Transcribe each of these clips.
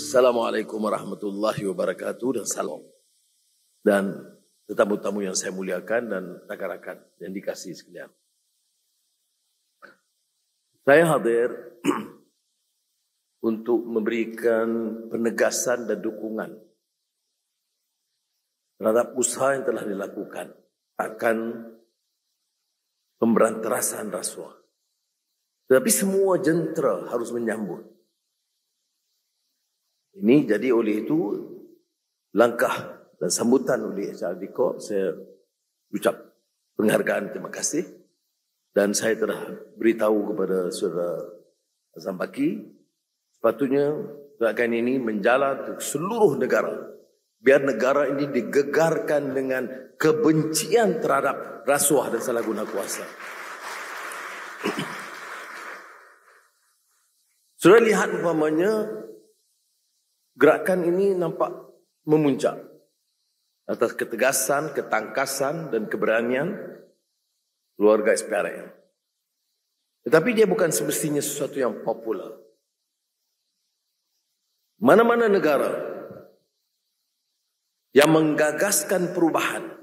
Assalamualaikum warahmatullahi wabarakatuh dan salam. Dan tetamu-tamu yang saya muliakan dan rakan-rakan yang dikasihi sekalian. Saya hadir untuk memberikan penegasan dan dukungan terhadap usaha yang telah dilakukan akan pemberantasan rasuah. Tetapi semua jentera harus menyambut. Ini jadi oleh itu langkah dan sambutan oleh Encik Aldiko, saya ucap penghargaan, terima kasih. Dan saya telah beritahu kepada Saudara Azam Baki, sepatutnya gerakan ini menjalar ke seluruh negara. Biar negara ini digegarkan dengan kebencian terhadap rasuah dan salah guna kuasa. Sudah lihat umpamanya gerakan ini nampak memuncak atas ketegasan, ketangkasan dan keberanian keluarga SPRM. Tetapi dia bukan semestinya sesuatu yang popular. Mana-mana negara yang menggagaskan perubahan,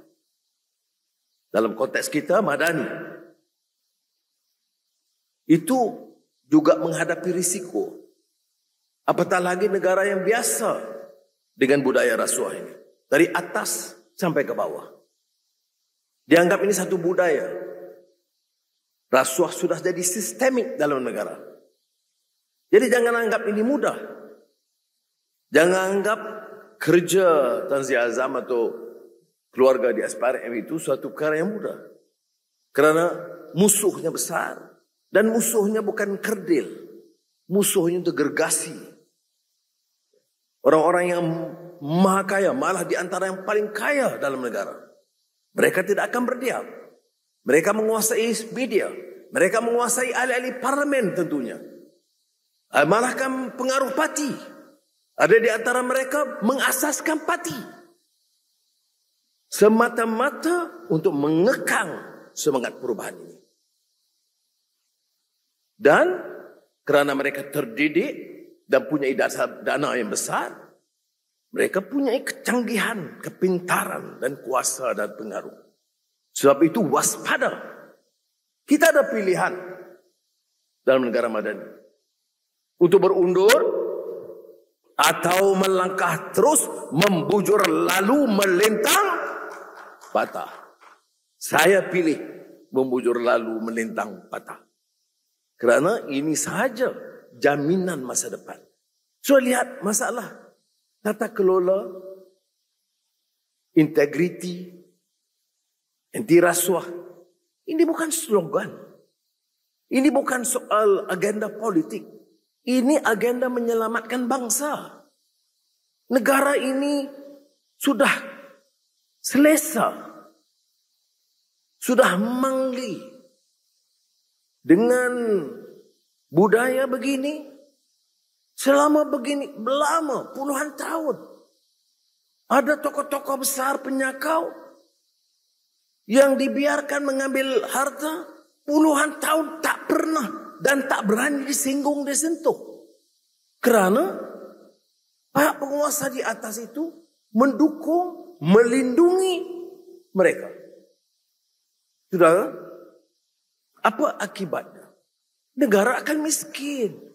dalam konteks kita Madani, itu juga menghadapi risiko. Apatah lagi negara yang biasa dengan budaya rasuah ini. Dari atas sampai ke bawah. Dianggap ini satu budaya. Rasuah sudah jadi sistemik dalam negara. Jadi jangan anggap ini mudah. Jangan anggap kerja Tan Zia Azam atau keluarga di SPRM itu suatu perkara yang mudah. Kerana musuhnya besar. Dan musuhnya bukan kerdil. Musuhnya itu gergasi. Orang-orang yang maha kaya, malah di antara yang paling kaya dalam negara. Mereka tidak akan berdiam. Mereka menguasai media. Mereka menguasai ahli-ahli parlimen tentunya. Malahkan pengaruh parti. Ada di antara mereka mengasaskan parti. Semata-mata untuk mengekang semangat perubahan ini. Dan kerana mereka terdidik dan punya dana yang besar, mereka punya kecanggihan, kepintaran dan kuasa dan pengaruh. Sebab itu waspada. Kita ada pilihan dalam negara Madani. Untuk berundur atau melangkah terus, membujur lalu melintang patah. Saya pilih membujur lalu melintang patah. Kerana ini sahaja jaminan masa depan. So lihat masalah tata kelola, integriti, anti rasuah. Ini bukan slogan. Ini bukan soal agenda politik. Ini agenda menyelamatkan bangsa. Negara ini sudah selesa. Sudah mangli dengan budaya begini. Selama begini, lama, puluhan tahun. Ada tokoh-tokoh besar penyakau yang dibiarkan mengambil harta puluhan tahun tak pernah dan tak berani disinggung, disentuh. Kerana pihak penguasa di atas itu mendukung, melindungi mereka. Saudara, apa akibatnya? Negara akan miskin.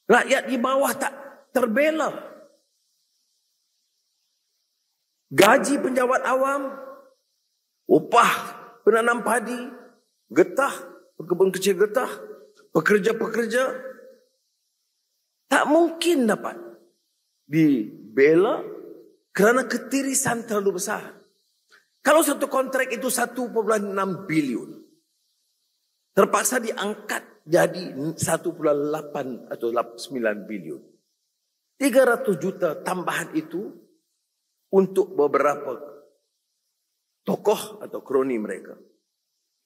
Rakyat di bawah tak terbela. Gaji penjawat awam, upah penanam padi, getah, pekebun kecil getah, pekerja-pekerja tak mungkin dapat dibela kerana ketirisan terlalu besar. Kalau satu kontrak itu 1,6 bilion, terpaksa diangkat jadi 1,8 atau 9 bilion. 300 juta tambahan itu untuk beberapa tokoh atau kroni mereka.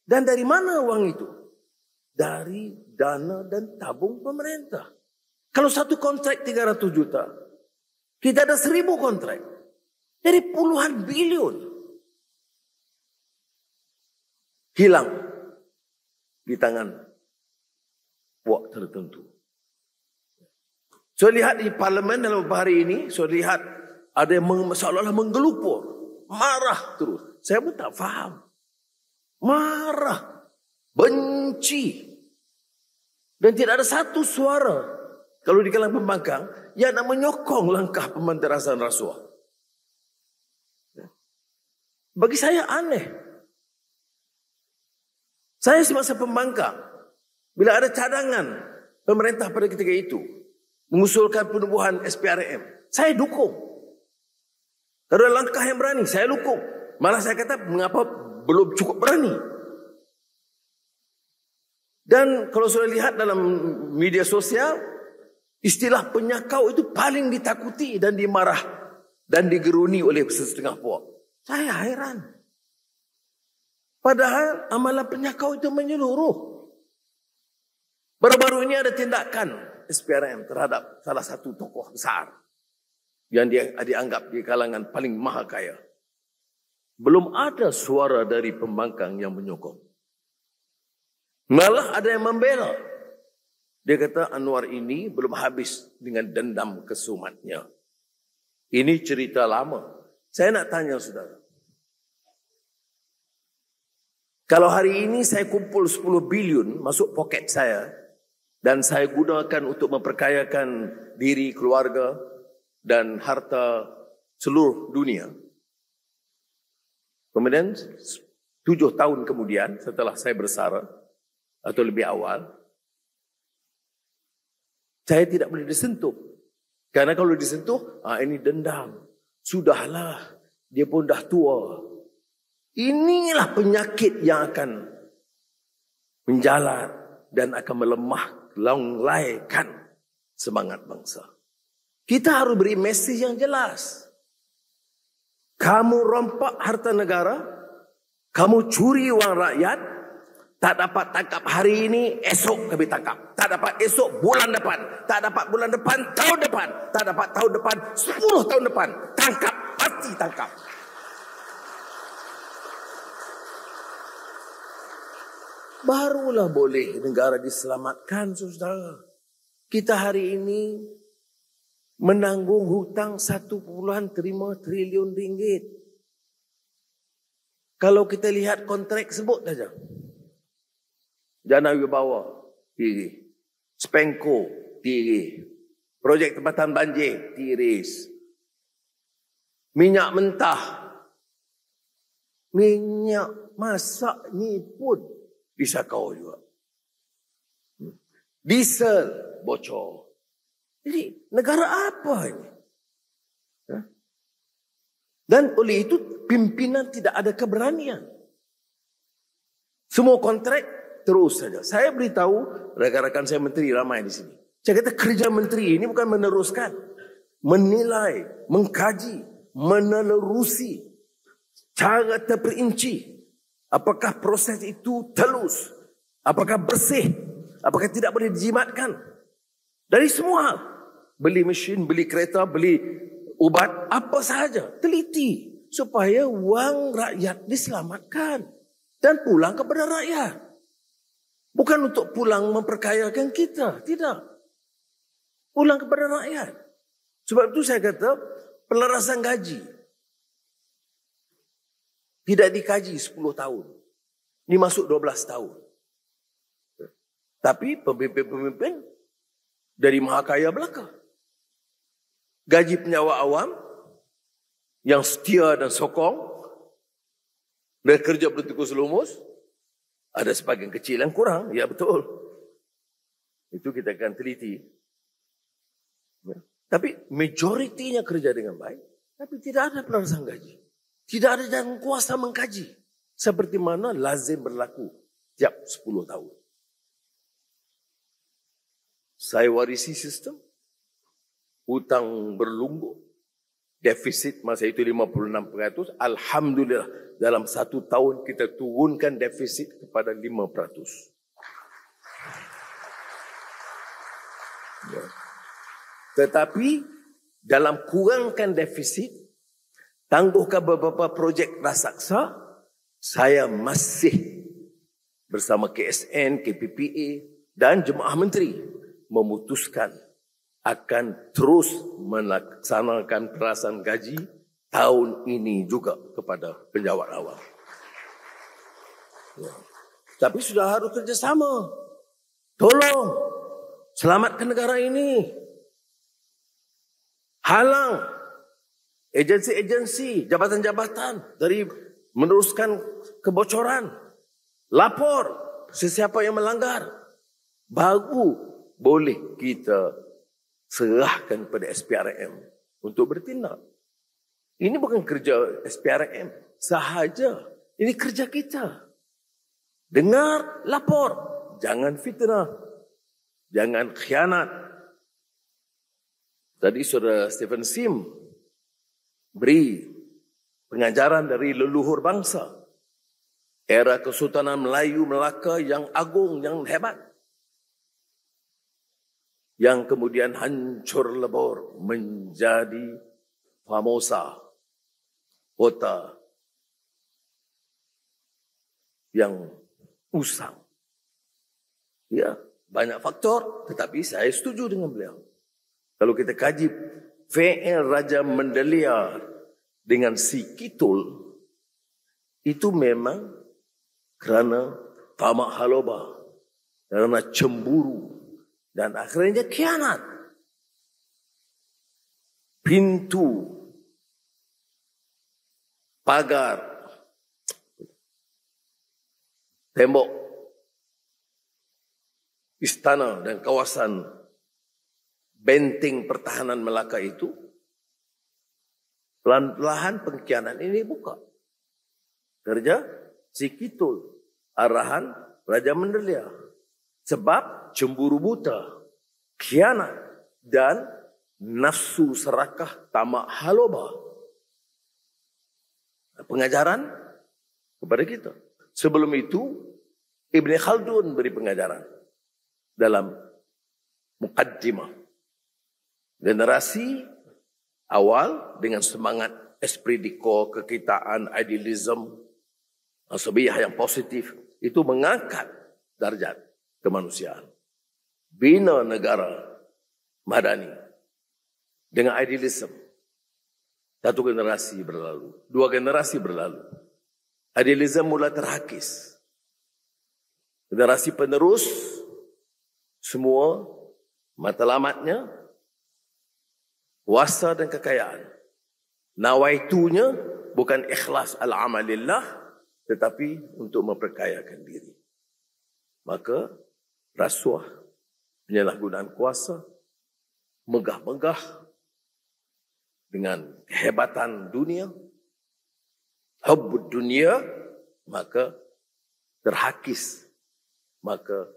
Dan dari mana uang itu? Dari dana dan tabung pemerintah. Kalau satu kontrak 300 juta, kita ada 1.000 kontrak. Jadi puluhan bilion. Hilang di tangan puak tertentu. Saya lihat di parlimen dalam beberapa hari ini, saya lihat ada yang seolah-olah menggelupur, marah terus. Saya pun tak faham. Marah, benci. Dan tidak ada satu suara kalau di kalangan pembangkang yang nak menyokong langkah pemberantasan rasuah. Bagi saya aneh. Saya semasa pembangkang, bila ada cadangan pemerintah pada ketika itu mengusulkan penubuhan SPRM, saya dukung. Kalau ada langkah yang berani, saya dukung. Malah saya kata, mengapa belum cukup berani? Dan kalau sudah lihat dalam media sosial, istilah penyakau itu paling ditakuti dan dimarah dan digeruni oleh setengah puak. Saya heran. Padahal amalan penyakau itu menyeluruh. Baru-baru ini ada tindakan SPRM terhadap salah satu tokoh besar yang dianggap di kalangan paling maha kaya. Belum ada suara dari pembangkang yang menyokong. Malah ada yang membela. Dia kata Anwar ini belum habis dengan dendam kesumatnya. Ini cerita lama. Saya nak tanya saudara. Kalau hari ini saya kumpul 10 bilion masuk poket saya dan saya gunakan untuk memperkayakan diri, keluarga dan harta seluruh dunia. Kemudian 7 tahun kemudian setelah saya bersara atau lebih awal, saya tidak boleh disentuh. Karena kalau disentuh, ini dendam. Sudahlah, dia pun dah tua. Inilah penyakit yang akan menjalar dan akan melemah, melalaikan semangat bangsa. Kita harus beri mesej yang jelas. Kamu rompak harta negara, kamu curi wang rakyat, tak dapat tangkap hari ini, esok kami tangkap. Tak dapat esok, bulan depan. Tak dapat bulan depan, tahun depan. Tak dapat tahun depan, 10 tahun depan. Tangkap, pasti tangkap. Barulah boleh negara diselamatkan, saudara. Kita hari ini menanggung hutang 1.5 triliun ringgit. Kalau kita lihat kontrak sebut saja. Jana Wibawa, tiris. Spenco, tiris. Projek tempatan banjir, tiris. Minyak mentah. Minyak masak ni pun disakau juga. Diesel bocor. Jadi negara apa ini? Dan oleh itu pimpinan tidak ada keberanian. Semua kontrak terus saja. Saya beritahu rakan-rakan saya menteri ramai di sini. Saya kata kerja menteri ini bukan meneruskan, menilai, mengkaji, menelurusi cara terperinci. Apakah proses itu telus? Apakah bersih? Apakah tidak boleh dijimatkan? Dari semua hal. Beli mesin, beli kereta, beli ubat, apa sahaja. Teliti. Supaya wang rakyat diselamatkan. Dan pulang kepada rakyat. Bukan untuk pulang memperkayakan kita. Tidak. Pulang kepada rakyat. Sebab itu saya kata, pelarasan gaji tidak dikaji 10 tahun. Ini masuk 12 tahun. Tapi pemimpin-pemimpin dari maha kaya belaka. Gaji penyawa awam yang setia dan sokong dan kerja bertikus lumus, ada sebagian kecil yang kurang. Ya betul. Itu kita akan teliti. Tapi majoritinya kerja dengan baik. Tapi tidak ada pelarasan gaji. Tidak ada yang kuasa mengkaji. Seperti mana lazim berlaku tiap 10 tahun. Saya warisi sistem. Hutang berlumbuk. Defisit masa itu 56%. Alhamdulillah dalam 1 tahun kita turunkan defisit kepada 5%. Ya. Tetapi dalam kurangkan defisit, tangguhkan beberapa projek raksasa, saya masih bersama KSN, KPPA dan jemaah menteri memutuskan akan terus melaksanakan perasan gaji tahun ini juga kepada penjawat awam. Ya. Tapi sudah harus kerjasama. Tolong selamatkan negara ini. Halang agensi-agensi, jabatan-jabatan dari meneruskan kebocoran. Lapor sesiapa yang melanggar. Baru boleh kita serahkan pada SPRM untuk bertindak. Ini bukan kerja SPRM sahaja. Ini kerja kita. Dengar, lapor. Jangan fitnah. Jangan khianat. Tadi Saudara Stephen Sim beri pengajaran dari leluhur bangsa. Era Kesultanan Melayu Melaka yang agung, yang hebat. Yang kemudian hancur lebur menjadi Formosa, kota yang usang. Ya, banyak faktor, tetapi saya setuju dengan beliau. Kalau kita kaji fi'il Raja Mendelia dengan si Kitul, itu memang kerana tamak haloba, kerana cemburu, dan akhirnya khianat. Pintu, pagar, tembok, istana dan kawasan benteng pertahanan Melaka itu, perlahan-lahan pengkhianatan ini buka. Kerja si Kitul, arahan Raja Mendelia. Sebab cemburu buta, khianat dan nafsu serakah tamak haloba. Pengajaran kepada kita. Sebelum itu, Ibn Khaldun beri pengajaran dalam Muqaddimah. Generasi awal dengan semangat esprit de corps, kekitaan, idealism, asabiyah yang positif, itu mengangkat darjat kemanusiaan. Bina negara madani dengan idealism. Satu generasi berlalu, dua generasi berlalu. Idealism mula terhakis. Generasi penerus, semua matlamatnya, kuasa dan kekayaan. Nawaitunya bukan ikhlas al-amalillah, tetapi untuk memperkayakan diri. Maka rasuah, penyalahgunaan kuasa, megah-megah dengan kehebatan dunia, hubbud dunia, maka terhakis, maka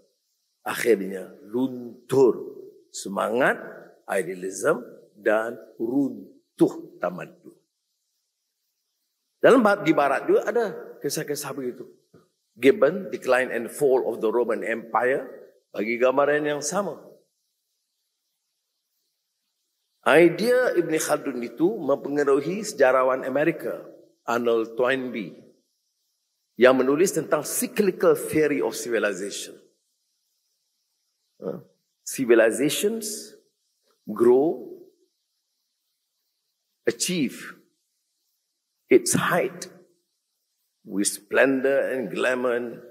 akhirnya luntur semangat, idealism dan runtuh tamadun. Dalam di barat juga ada kisah-kisah begitu. Gibbon, Decline and Fall of the Roman Empire, bagi gambaran yang sama. Idea Ibn Khaldun itu mempengaruhi sejarawan Amerika, Arnold Toynbee, yang menulis tentang cyclical theory of civilization. Civilizations grow, achieve its height with splendor and glamour and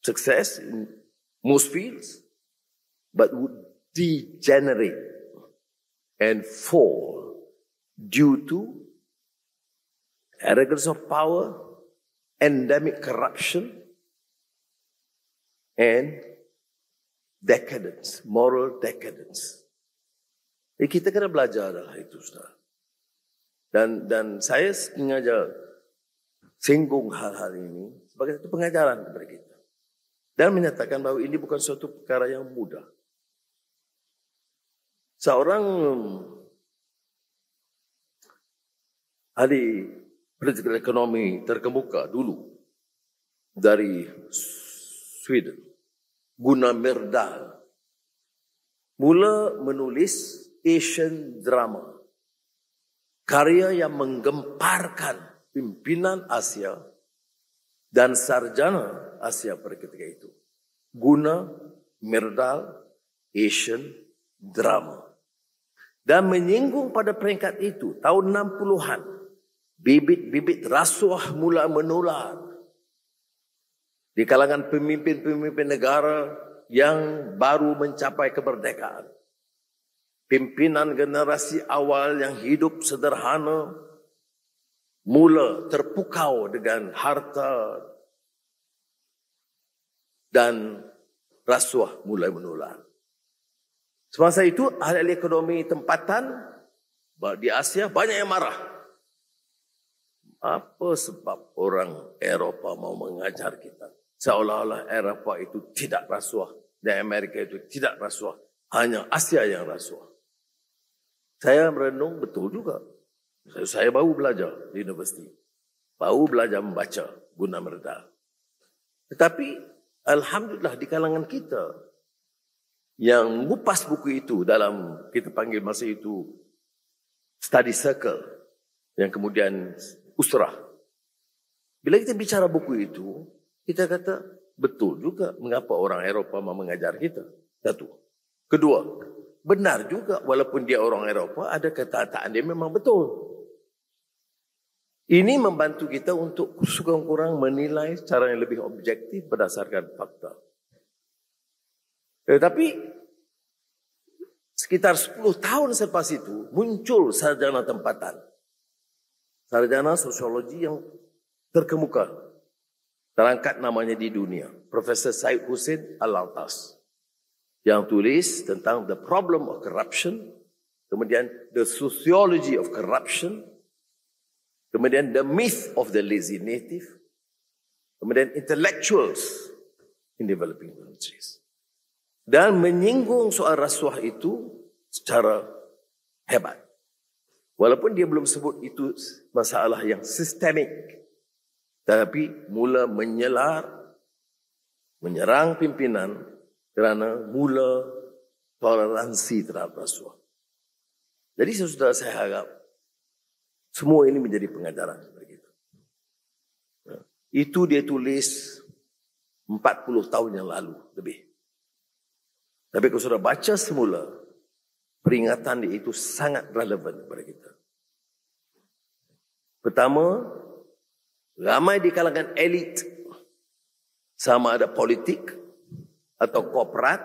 success in most fields, but would degenerate and fall due to arrogance of power, endemic corruption, and decadence, moral decadence. Kita kena belajar adalah itu, saudara. Dan saya sengaja singgung hal-hal ini sebagai satu pengajaran kepada kita. Dan menyatakan bahawa ini bukan suatu perkara yang mudah. Seorang ahli political ekonomi terkemuka dulu dari Sweden, Gunnar Myrdal, mula menulis Asian drama, karya yang menggemparkan pimpinan Asia dan sarjana Asia pada ketika itu. Gunnar Myrdal, Asian drama. Dan menyinggung pada peringkat itu, tahun 60-an, bibit-bibit rasuah mula menular di kalangan pemimpin-pemimpin negara yang baru mencapai kemerdekaan. Pimpinan generasi awal yang hidup sederhana mula terpukau dengan harta dan rasuah mulai menular. Semasa itu ahli ekonomi tempatan di Asia banyak yang marah. Apa sebab orang Eropah mau mengajar kita? Seolah-olah Eropah itu tidak rasuah dan Amerika itu tidak rasuah. Hanya Asia yang rasuah. Saya merenung betul juga. Saya baru belajar di universiti. Baru belajar membaca guna mereda. Tetapi alhamdulillah di kalangan kita yang mengupas buku itu dalam kita panggil masa itu study circle yang kemudian usrah. Bila kita bicara buku itu, kita kata betul juga mengapa orang Eropah mau mengajar kita. Satu. Kedua, benar juga walaupun dia orang Eropah ada kata-kataan dia memang betul. Ini membantu kita untuk kurang-kurang menilai secara yang lebih objektif berdasarkan fakta. Tetapi sekitar 10 tahun selepas itu muncul sarjana tempatan. Sarjana sosiologi yang terkemuka. Terangkat namanya di dunia. Profesor Syed Hussein Alatas. Yang tulis tentang the problem of corruption. Kemudian the sociology of corruption. Kemudian the myth of the lazy native. Kemudian intellectuals in developing countries. Dan menyinggung soal rasuah itu secara hebat. Walaupun dia belum sebut itu masalah yang sistemik. Tapi mula menyerang pimpinan kerana mula toleransi terhadap rasuah. Jadi saudara saya harap semua ini menjadi pengajaran kepada kita. Itu dia tulis 40 tahun yang lalu lebih. Tapi kalau sudah baca semula, peringatan dia itu sangat relevan kepada kita. Pertama, ramai di kalangan elit, sama ada politik, atau korporat,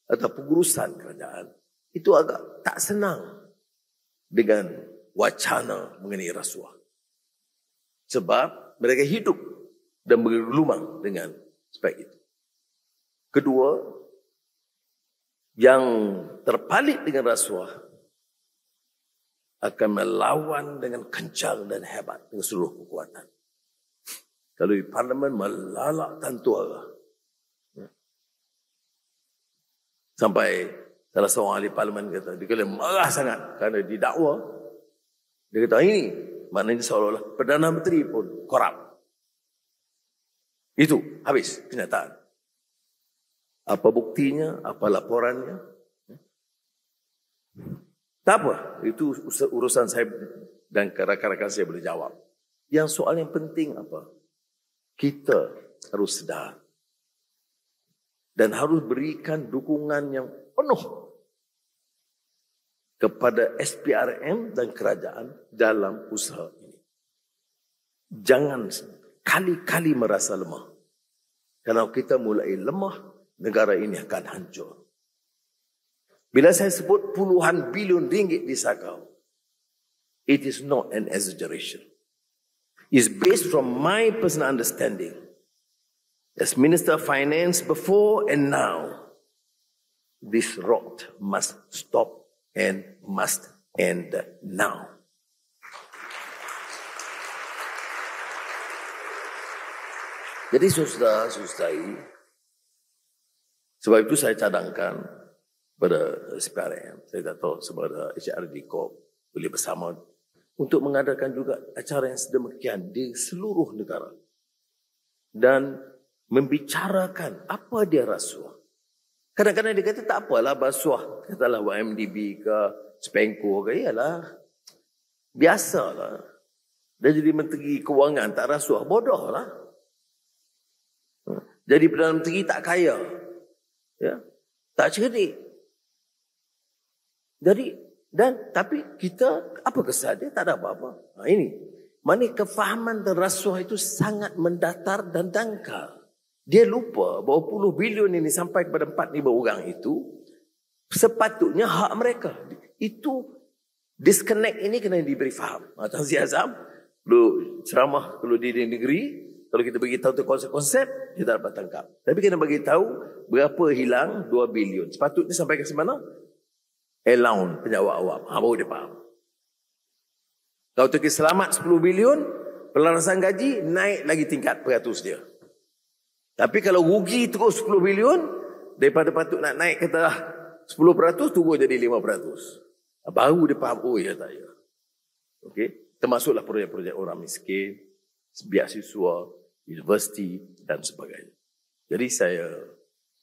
atau pengurusan kerajaan, itu agak tak senang dengan wacana mengenai rasuah. Sebab mereka hidup dan bergelumang dengan aspek itu. Kedua, yang terpalit dengan rasuah akan melawan dengan kencang dan hebat dengan seluruh kekuatan. Kalau di parlimen melalak tantuara. Sampai salah seorang ahli parlimen kata, dia kata marah sangat kerana didakwa. Dia kata ini maknanya seolah-olah Perdana Menteri pun korup. Itu habis kenyataan. Apa buktinya? Apa laporannya? Tak apa. Itu urusan saya dan rakan-rakan saya boleh jawab. Yang soal yang penting apa? Kita harus sedar. Dan harus berikan dukungan yang penuh kepada SPRM dan kerajaan dalam usaha ini. Jangan kali-kali merasa lemah. Kalau kita mulai lemah, negara ini akan hancur. Bila saya sebut puluhan bilion ringgit di Sakau, it is not an exaggeration. It's based from my personal understanding. As Minister of Finance before and now, this rot must stop and must end now. Jadi saudara-saudari, sebab itu saya cadangkan pada SPRM, saya tak tahu sebab HRD Corp boleh bersama untuk mengadakan juga acara yang sedemikian di seluruh negara dan membicarakan apa dia rasuah. Kadang-kadang dia kata tak apalah rasuah, katalah YMDB ke Spenko ke, iyalah biasalah. Dia jadi menteri kewangan tak rasuah, bodoh lah. Jadi Perdana Menteri tak kaya, ya, tak cerdik. Jadi tapi kita apa kesan dia tak ada apa-apa. Ini mana kefahaman dan rasuah itu sangat mendatar dan dangkal. Dia lupa bahawa puluh bilion ini sampai kepada 4-5 orang itu sepatutnya hak mereka. Itu disconnect ini kena diberi faham. Tan Sri Azam lu ceramah kalau di negeri, kalau kita bagi tahu tu konsep-konsep dia tak dapat tangkap. Tapi kena bagi tahu berapa hilang 2 bilion. Sepatutnya sampai ke mana? Allowance penjawab awam. Baru dia faham. Kalau tu selamat 10 bilion, pelarasan gaji naik lagi tingkat peratus dia. Tapi kalau rugi terus 10 bilion, daripada patut nak naik kata 10%, turun jadi 5%. Baru dia faham, oh ya tak ya. Okey, termasuklah projek-projek orang miskin, beasiswa, universiti dan sebagainya. Jadi saya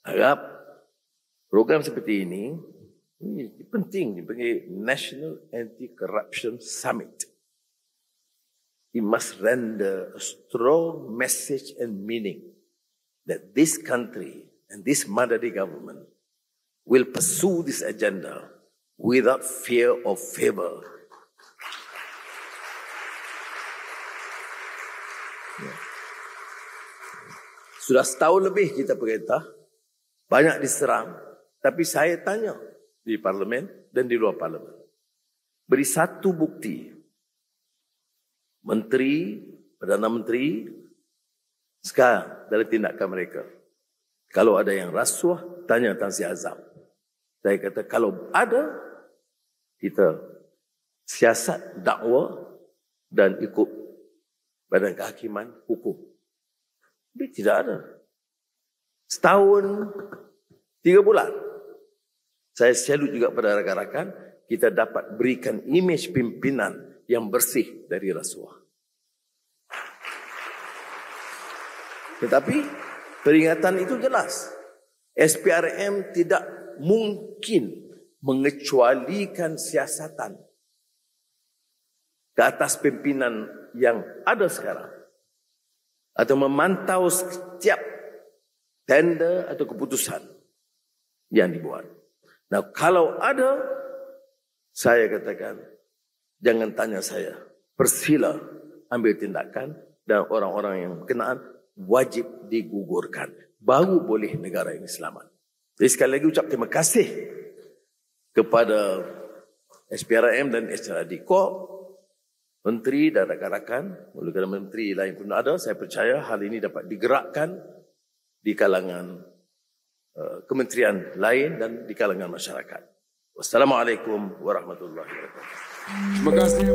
harap program seperti ini penting dipanggil National Anti-Corruption Summit. It must render a strong message and meaning that this country and this Madani government will pursue this agenda without fear or favor. Sudah setahun lebih kita perintah, banyak diserang, tapi saya tanya di parlimen dan di luar parlimen. Beri satu bukti. Menteri, Perdana Menteri, sekarang dari tindakan mereka. Kalau ada yang rasuah, tanya Tan Sri Azam. Saya kata kalau ada, kita siasat dakwa dan ikut badan kehakiman hukum. Tapi tidak ada. Setahun 3 bulan. Saya salut juga pada rakan-rakan, kita dapat berikan imej pimpinan yang bersih dari rasuah. Tetapi peringatan itu jelas. SPRM tidak mungkin mengecualikan siasatan ke atas pimpinan yang ada sekarang. Atau memantau setiap tender atau keputusan yang dibuat. Nah, kalau ada, saya katakan, jangan tanya saya. Persila ambil tindakan dan orang-orang yang berkenaan wajib digugurkan. Baru boleh negara ini selamat. Jadi sekali lagi ucap terima kasih kepada SPRM dan SRD Corp, Menteri dan rakan-rakan, walaupun menteri lain pun ada, saya percaya hal ini dapat digerakkan di kalangan kementerian lain dan di kalangan masyarakat. Wassalamualaikum warahmatullahi wabarakatuh. Terima kasih.